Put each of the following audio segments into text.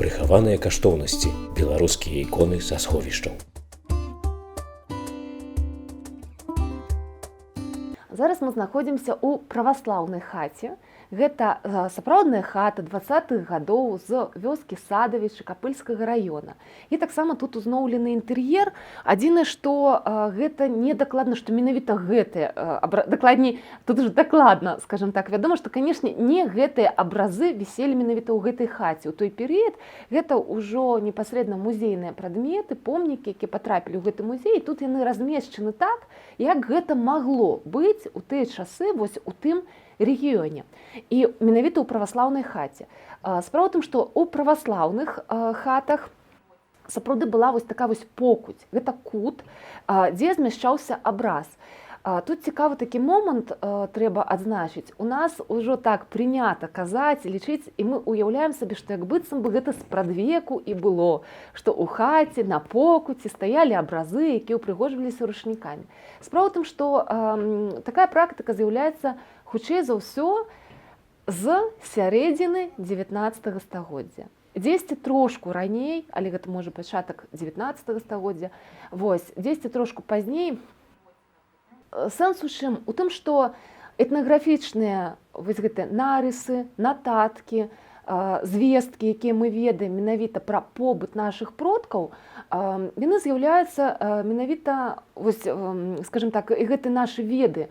Прыхаваныя каштоўнасці, беларускія іконы са сховішчаў. Зараз мы знаходзімся ў праваслаўнай хаце. Гэта сапраўдная хата 20-х гадоў з вёскі Садавічы Капыльскага района. І таксама тут узноўлены інтэр'ер. Адзінае, што гэта не дакладна, што менавіта гэтыя, дакладней, тут уже дакладна, скажем так, вядома, што, канешне, не гэтыя абразы віселі менавіта ў гэтай хаце. У той перыяд гэта ўжо непасрэдна музейныя прадметы, помнікі, якія патрапілі ў гэты музей. І тут яны размешчаны так, як гэта магло быць у тыя часы вось у тым рэгіёне. І менавіта ў праваслаўнай хаце. Справа ў тым, што ў праваслаўных хатах сапраўды была вось такая вось покуць. Гэта кут, дзе змяшчаўся абраз. Тут цікавы такі момант трэба адзначыць. У нас ужо так прынята казаць, лічыць, і мы ўяўляем сабе, што як быццам бы гэта спрадвеку і было, што ў хаце на покуці стаялі абразы, якія ўпрыгожваліся ручнікамі. Справа ў тым, што такая практыка з'яўляецца хутчэй за ўсё з сярэдзіны 19 стагоддзя. Дзесьці трошку раней, але гэта можа пачатак 19 стагоддзя, вось, дзесьці трошку пазней. Сэнс у чым? У тым, што этнаграфічныя вось гэтыя нарысы, нататкі, звесткі, якія мы ведаем менавіта пра побыт нашых продкаў, яны з'яўляюцца менавіта, вось, скажем так, і гэты нашы веды,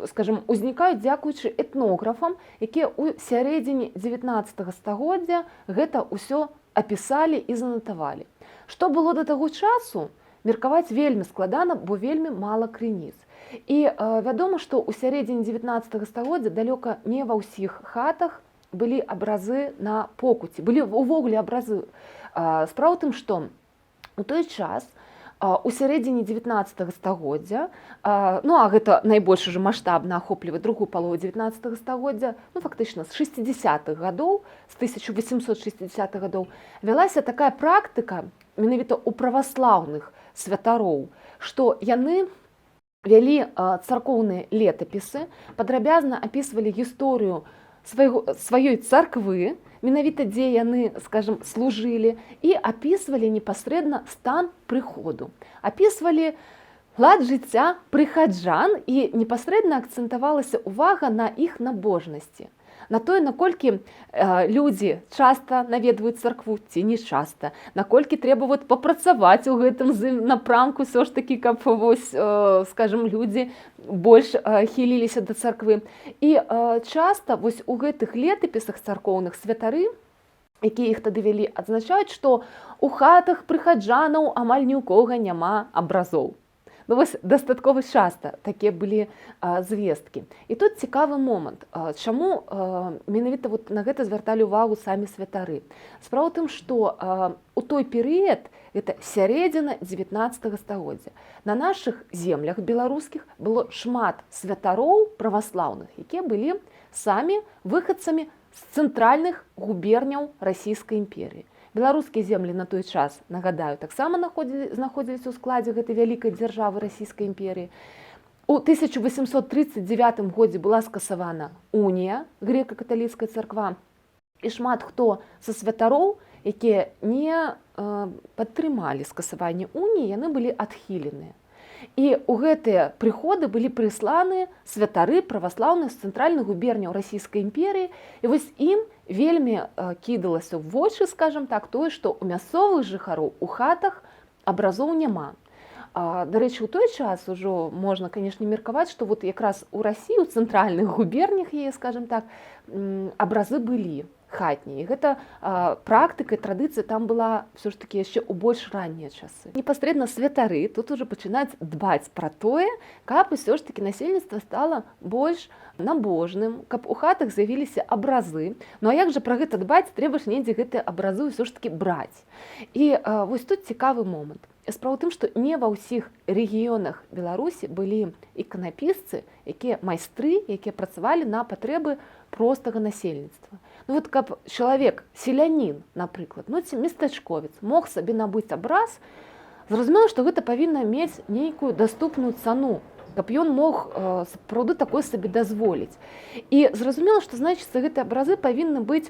скажем, узнікаюць дзякуючы этнографам, якія ў сярэдзіне 19 стагоддзя гэта ўсё апісалі і занатавалі. Што было да таго часу, меркаваць вельмі складана, бо вельмі мала крыніц. І вядома, што ў сярэдзіне 19 стагоддзя далёка не ва ўсіх хатах былі абразы на покуці, былі ўвогуле абразы. Справа ў тым, што у той час у сярэдзіне 19 стагоддзя, ну а гэта найбольш ужо маштабна ахоплівае другую палову 19 стагоддзя, ну фактычна з 60-х гадоў, з 1860-х гадоў, вялася такая практыка менавіта ў праваслаўных святароў, што яны вялі царкоўныя летапісы, падрабязна апісвалі гісторыю сваёй царквы, менавіта дзе яны, скажем, служылі, і апісвалі непасрэдна стан прыходу. Апісвалі лад жыцця прыхаджан, і непасрэдна акцэнтавалася ўвага на іх набожнасці. На тое, наколькі людзі часта наведваюць царкву ці не часта, наколькі трэба вот папрацаваць у гэтым напрамку, ўсё ж такі, каб вось, скажем, людзі больш хіліліся да царквы. І часта вось у гэтых летапісах царкоўных святары, якія іх тады вялі, адзначаюць, што у хатах прыхаджанаў амаль ні ў кога няма абразоў. Ну, вось дастаткова часта такія былі звесткі. І тут цікавы момант. Чаму менавіта вот на гэта звярталі ўвагу самі святары? Справа ў тым, што у той перыяд, гэта сярэдзіна 19 стагоддзя, на нашых землях беларускіх было шмат святароў праваслаўных, якія былі самі выхадцамі з цэнтральных губерняў Расійскай імперіі. Беларускія землі на той час, нагадаю, таксама знаходзіліся ў складзе гэтай вялікай дзяржавы Расійскай імперіі. У 1839 годзе была скасавана унія, грэка-каталіцкая царква, і шмат хто са святароў, якія не падтрымалі скасаванне уніі, яны былі адхіленыя. І ў гэтыя прыходы былі прысланы святары праваслаўных з цэнтральных губерняў Расійскай імперіі, і вось ім вельмі кідалася ў вочы, скажем так, тое, што ў мясцовых жыхароў у хатах абразоў няма. Дарэчы, у той час ужо можна, канешне, меркаваць, што вот якраз у Расіі, у цэнтральных губернях яе, скажем так, абразы былі хатнія. І гэта практыка і традыцыя там была ўсё ж такі яшчэ ў больш раннія часы. Непасрэдна святары тут ужо пачынаюць дбаць пра тое, каб усё ж такі насельніцтва стала больш набожным, каб у хатах з'явіліся абразы. Ну а як жа пра гэта дбаць, трэба ж недзе гэтыя абразы ўсё ж такі браць. І вось тут цікавы момант. Справа ў тым, што не ва ўсіх рэгіёнах Беларусі былі іканапісцы, якія майстры, якія працавалі на патрэбы простага насельніцтва. Ну вот каб чалавек, селянін, напрыклад, ну ці местачковец, мог сабе набыць абраз, зразумела, што гэта павінна мець нейкую даступную цану, каб ён мог сапраўды такое сабе дазволіць. І зразумела, што, значыцца, гэтыя абразы павінны быць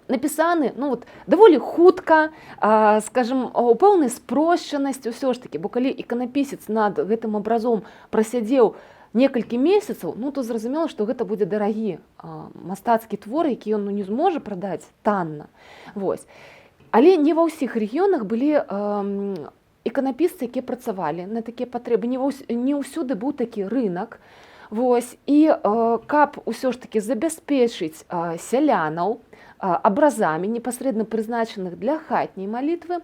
напісаны даволі хутка, скажем, у пэўнай спрошчанасці ўсё ж такі, бо калі іканапісец над гэтым абразом прасядзеў некалькі месяцаў, то зразумела, што гэта будзе дарагі мастацкі твор, які ён не зможа прадаць танна. Вось. Але не ва ўсіх рэгіёнах былі іканапісцы, якія працавалі на такія патрэбы. Не ўсюды быў такі рынак. Вось. І каб ўсё ж такі забяспечыць сялянаў абразамі, непасрэдна прызначаных для хатняй малітвы,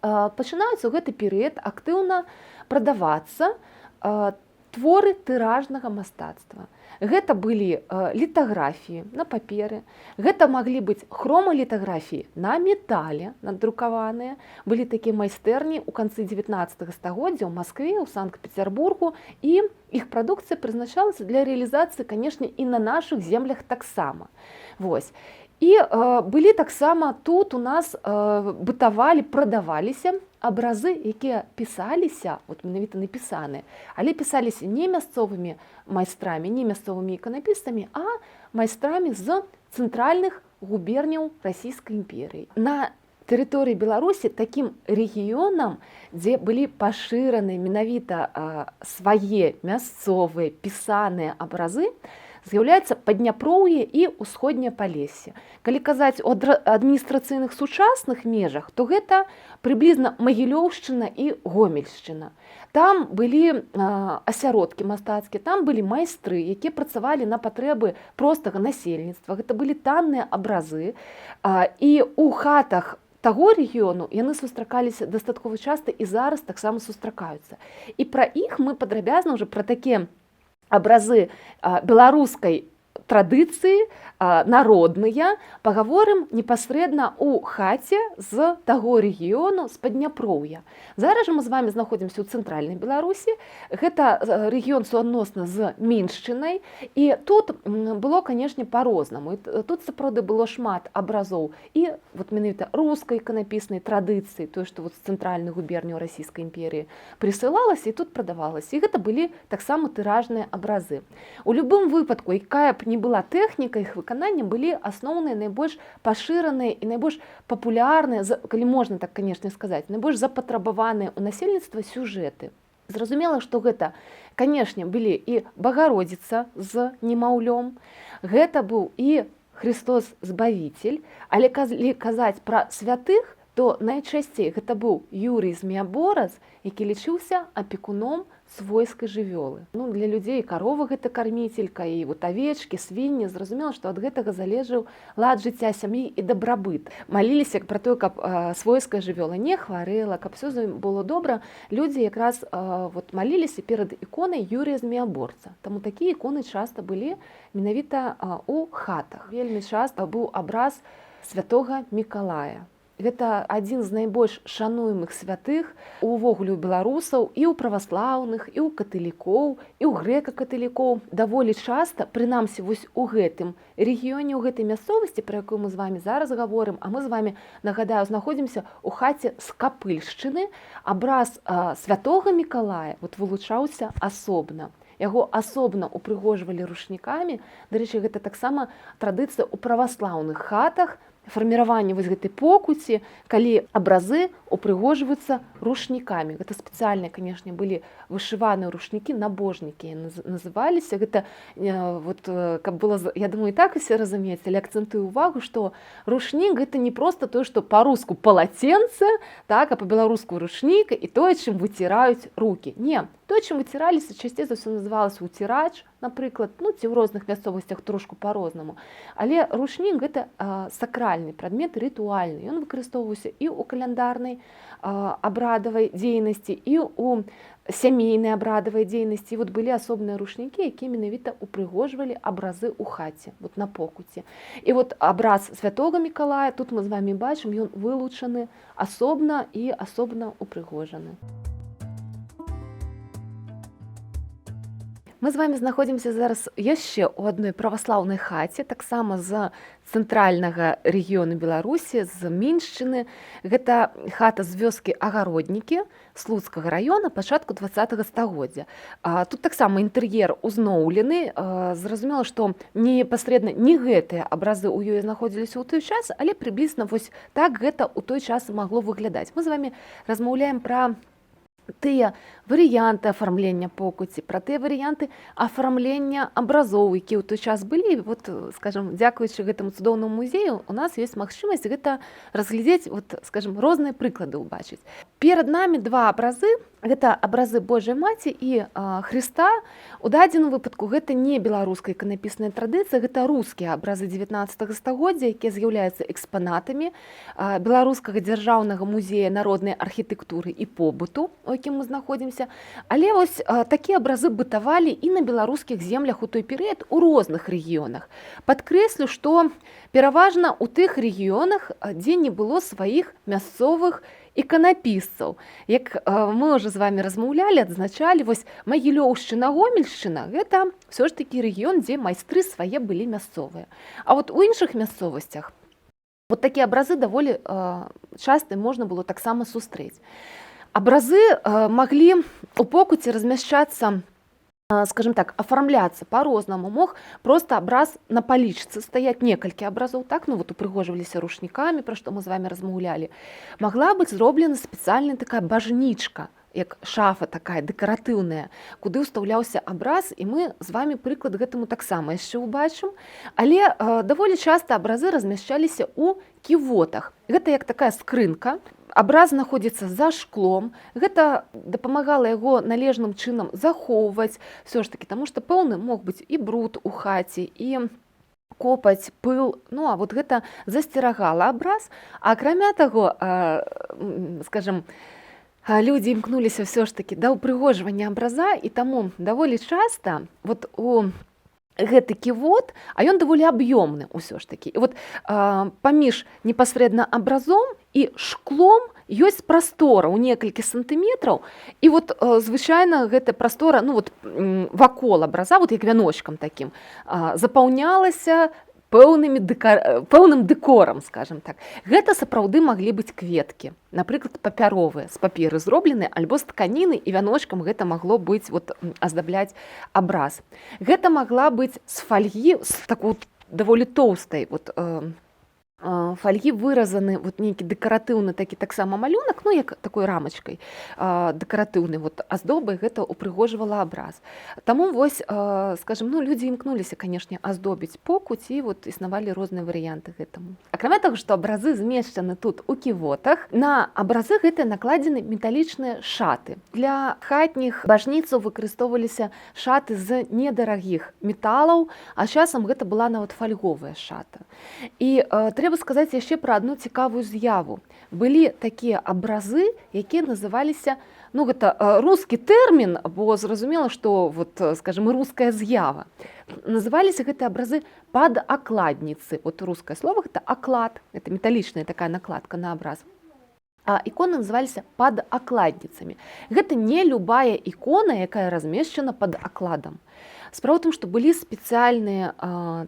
пачынаюцца ў гэты перыяд актыўна прадавацца творы тыражнага мастацтва. Гэта былі літаграфіі на паперы, гэта маглі быць хромалітаграфіі на метале надрукаваныя. Былі такія майстэрні ў канцы 19 стагоддзя ў Маскве, ў Санкт-Пецярбургу, і іх прадукцыя прызначалася для рэалізацыі, канешне, і на нашых землях таксама. Вось. І былі таксама тут у нас бытавалі, прадаваліся абразы, якія пісаліся, менавіта напісаныя, але пісаліся не мясцовымі майстрамі, не мясцовымі іканапісцамі, а майстрамі з цэнтральных губерняў Расійскай імперыі. На тэрыторыі Беларусі такім рэгіёнам, дзе былі пашыраны менавіта свае мясцовыя пісаныя абразы, з'яўляецца Падняпроўе і ўсходняе Палессе. Калі казаць у адміністрацыйных сучасных межах, то гэта прыблізна Магілёўшчына і Гомельшчына. Там былі асяродкі мастацкія, там былі майстры, якія працавалі на патрэбы простага насельніцтва. Гэта былі танныя абразы, і ў хатах таго рэгіёну яны сустракаліся дастаткова часта і зараз таксама сустракаюцца. І пра іх мы падрабязна ўжо пра такія абразы беларускай традыцыі, народныя, пагаворым непасрэдна ў хаце з таго рэгіёну, з Падняпроўя. Зараз жа мы з вамі знаходзімся ў цэнтральнай Беларусі. Гэта рэгіён суадносна з Міншчынай. І тут было, канешне, па-рознаму. Тут сапраўды было шмат абразоў і менавіта рускай іканапіснай традыцыі, тое, што з цэнтральных губерняў Расійскай імперіі прысылалася і тут прадавалася. І гэта былі таксама тыражныя абразы. У любым выпадку, якая б не была тэхніка іх выканання, былі асноўныя, найбольш пашыраныя і найбольш папулярныя, калі можна так, канешне, сказаць, найбольш запатрабаваныя ў насельніцтва сюжэты. Зразумела, што гэта, канешне, былі і Багародзіца з немаўлём, гэта быў і Христос Збавіцель, але калі казаць пра святых, то найчасцей гэта быў Юрый Змеябораз, які лічыўся апекуном свойскай жывёлы. Для людзей карова гэта карміцелька, і авечкі, свінні, зразумела, што ад гэтага залежаў лад жыцця сям'і і дабрабыт. Маліліся пра тое, каб свойская жывёла не хварэла, каб все было добра. Людзі якраз маліліся перад іконай Юрыя Змеяборца. Таму такія іконы часта былі менавіта у хатах. Вельмі часта быў абраз святога Мікалая. Гэта адзін з найбольш шануемых святых увогуле ў беларусаў, і ў праваслаўных, і ў каталікоў, і ў грэка-каталікоў. Даволі часта, прынамсі вось у гэтым рэгіёне, у гэтай мясцовасці, пра якую мы з вамі зараз гаворым, а мы з вамі, нагадаю, знаходзімся ў хаце Скапыльшчыны, абраз святога Мікалая вылучаўся асобна. Яго асобна упрыгожвалі рушнікамі. Дарэчы, гэта таксама традыцыя ў праваслаўных хатах, фарміраванне гэтай покуці, калі абразы упрыгожваюцца рушнікамі. Гэта спецыяльныя, канешне, былі вышываныя рушнікі, набожнікі называліся. Гэта, каб было, я думаю, і так усе разумеюць, але акцэнтую увагу, што рушнік гэта не проста тое, што па-руску палаценце, так, а па-беларуску рушнік і тое, чым выціраюць рукі. Не, тое, чым выціраліся, часцей за ўсё называлася уцірач, напрыклад, ці ў розных мясцовасцях трошку па-рознаму. Але рушнік гэта сакральны прадмет, рытуальны. Ён выкарыстоўваўся і ў каляндарнай абрадавай дзейнасці, і ў сямейнай абрадавай дзейнасці. Былі асобныя рушнікі, якія менавіта упрыгожвалі абразы ў хаце, на покуці. І абраз святога Мікалая, тут мы з вамі бачым, ён вылучаны асобна і асобна упрыгожаны. Мы з вами знаходзімся зараз яшчэ ў адной праваслаўнай хаце, таксама з цэнтральнага рэгіёну Беларусі, з Міншчыны. Гэта хата з вёскі Агароднікі Слуцкага раёна пачатку 20 стагоддзя. Тут таксама інтэр'ер узноўлены. Зразумела, што непасрэдна не гэтыя абразы ў ёй знаходзіліся ў той час, але прыблізна вось так гэта ў той час магло выглядаць. Мы з вами размаўляем пра тыя варыянты афармлення покуці, пра тыя варыянты афармлення абразоў, якія ў той час былі. Вот, скажем, дзякуючы гэтаму цудоўнаму музею у нас ёсць магчымасць гэта разглядзець, вот, скажем, розныя прыклады ўбачыць. Перад намі два абразы. Гэта абразы Божай Маці і Хрыста. У дадзеным выпадку гэта не беларуская іканапісная традыцыя, гэта рускія абразы 19 стагоддзя, якія з'яўляюцца экспанатамі Беларускага дзяржаўнага музея народнай архітэктуры і побыту, у якім мы знаходзімся. Але вось такія абразы бытавалі і на беларускіх землях у той перыяд у розных рэгіёнах. Падкрэслю, што пераважна ў тых рэгіёнах, дзе не было сваіх мясцовых іканапісцаў. Як мы ўжо з вами размаўлялі, адзначалі, вось Магілёўшчына, Гомельшчына, гэта ўсё ж такі рэгіён, дзе майстры свае былі мясцовыя. А вот у іншых мясцовасцях вот такія абразы даволі часта можна было таксама сустрэць. Абразы маглі у покуці размяшчацца, скажем так, афармляцца по-рознаму. Мог просто абраз на палічцы стаяць, некалькі абразоў, так, ну вот упрыгожваліся рушнікамі, пра што мы з вами размаўлялі. Магла быць зроблена спецыяльная такая бажнічка, як шафа такая дэкаратыўная, куды ўстаўляўся абраз, і мы з вами прыклад гэтаму таксама яшчэ ўбачым. Але даволі часта абразы размяшчаліся ў ківотах. Гэта як такая скрынка. Абраз знаходзіцца за шклом. Гэта дапамагала яго належным чынам захоўваць, все ж таки, таму што пэўны мог быць і бруд у хаце, і копаць, пыл. Ну, а вот гэта засцерагала абраз. А акрамя таго, скажем, людзі імкнуліся все ж таки да ўпрыгожвання абраза, і таму даволі часта вот у гэты ківот, а ён даволі аб'ёмны ўсё ж такі. І вот паміж непасрэдна абразом і шклом ёсць прастора ў некалькі сантыметраў, і вот звычайна гэта прастора, ну вот вакол абраза, вот як вяночкам такім, запаўнялася пэўным дэкорам, скажем так. Гэта сапраўды маглі быць кветкі, напрыклад, папяровыя, з паперы зроблены, альбо з тканіны, і вяночкам гэта магло быць, вот, аздабляць абраз. Гэта магла быць з фальгі, з такой даволі тоўстай, вот, фальгі выразаны вот нейкі дэкаратыўны такі таксама малюнак, ну як такой рамачкай дэкаратыўнай вот аздобай, гэта упрыгожвала абраз. Таму вось, скажем, ну людзі імкнуліся, канешне, аздобіць покуць, і вот існавалі розныя варыянты гэтаму. Акрамя таго, што абразы змешчаны тут у ківотах, на абразы гэтыя накладзены металічныя шаты. Для хатніх бажніцаў выкарыстоўваліся шаты з недарагіх металаў, а часам гэта была нават фальговая шата. І трэба сказаць яшчэ пра адну цікавую з'яву. Былі такія абразы, якія называліся, ну гэта рускі тэрмін, бо зразумела, што вот, скажем, і руская з'ява. Называліся гэтыя абразы падакладніцы. Вот рускае слово гэта аклад, это металічная такая накладка на абраз. А іконы называліся падакладніцамі. Гэта не любая ікона, якая размешчана пад акладам. Справа ў тым, што былі спецыяльныя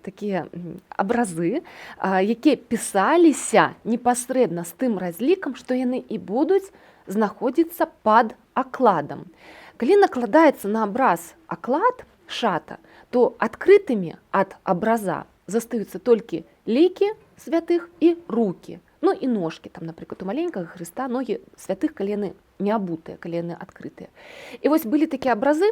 такія абразы, якія пісаліся непасрэдна з тым разлікам, што яны і будуць знаходзіцца пад акладам. Калі накладаецца на абраз аклад, шата, то адкрытымі ад абраза застаюцца толькі лікі святых і рукі. Ну і ножкі, там, напрыклад, у маленькага Хрыста ногі святых, калі яны не абутыя, калі яны адкрытыя. І вось былі такія абразы,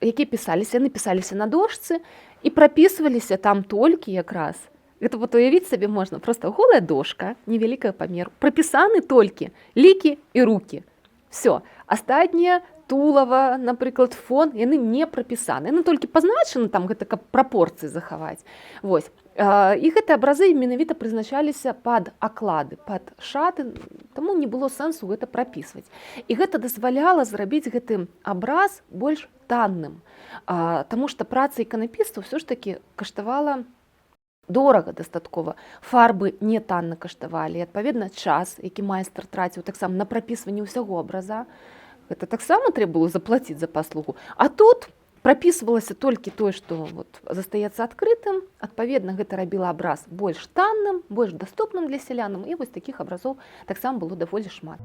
якія пісаліся, яны пісаліся на дошцы і прапісваліся там толькі якраз. Гэта вот уявіць сабе можна, проста голая дошка, невялікая памеру, прапісаны толькі лікі і рукі. Все, астатнія тулава, напрыклад, фон, яны не прапісаны. Яны толькі пазначаны, там гэта каб прапорцыі захаваць. Вось. І гэтыя абразы менавіта прызначаліся пад аклады, пад шаты, таму не было сэнсу гэта прапісваць. І гэта дазваляла зрабіць гэты абраз больш танным, таму што праца іканапісцаў ўсё ж такі каштавала дорага дастаткова. Фарбы не танна каштавалі, і, адпаведна, час, які майстар траціў таксама на прапісванне ўсяго абраза, гэта таксама трэба было заплаціць за паслугу. А тут прапісвалася толькі тое, што вот застаецца адкрытым. Адпаведна, гэта рабіла абраз больш танным, больш даступным для сялянам, і вось такіх абразоў таксама было даволі шмат.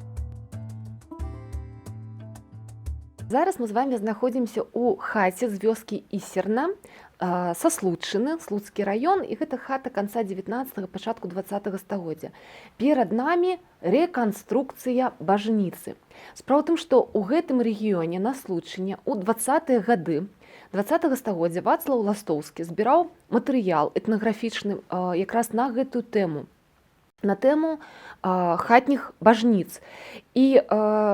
Зараз мы з вами знаходзімся ў хаце з вёскі Ісерна, са Слуцчыны, Слуцкі раён, і гэта хата канца 19-го, пачатку 20-го стагоддзя. Перад намі рэканструкцыя бажніцы. Справа ў тым, што ў гэтым рэгіёне на Слуцчыне ў 20-е гады 20-го стагоддзя Вацлаў Ластоўскі збіраў матэрыял этнаграфічны якраз на гэтую тэму, на тэму хатніх бажніц. І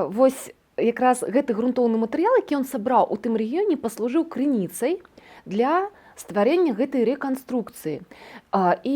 вось якраз гэты грунтоўны матэрыял, які ён сабраў у тым рэгіёне, паслужыў крыніцай для стварэння гэтай рэканструкцыі. І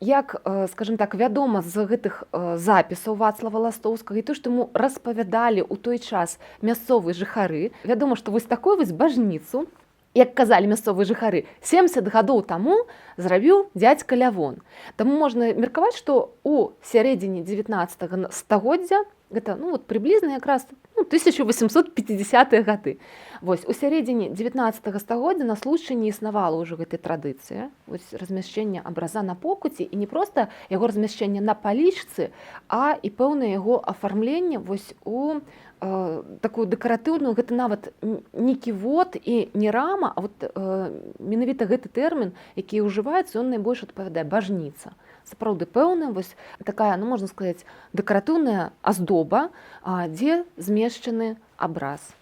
як, скажем так, вядома з гэтых запісаў Вацлава Ластоўскага і то, што яму распавядалі ў той час мясцовыя жыхары, вядома, што вось такую вось бажніцу, як казалі мясцовыя жыхары, 70 гадоў таму зрабіў дзядзька Лявон. Таму можна меркаваць, што ў сярэдзіне 19-го стагоддзя, гэта вот прыблізна якраз 1850-е гады. Вось у сярэдзіне 19-го стагоддзя на Слуцчыне існавала ўжо гэтая традыцыя, вось размяшчэння абраза на покуці, і не проста яго размяшчэнне на палічцы, а і пэўнае яго афармленне вось у такую дэкаратыўную, гэта нават не ківот і не рама, а вот менавіта гэты тэрмін, які ўжываецца, ён найбольш адпавядае бажніца. Сапраўды пэўная вось такая, можна сказаць, дэкаратыўная аздоба, дзе змешчаны абраз.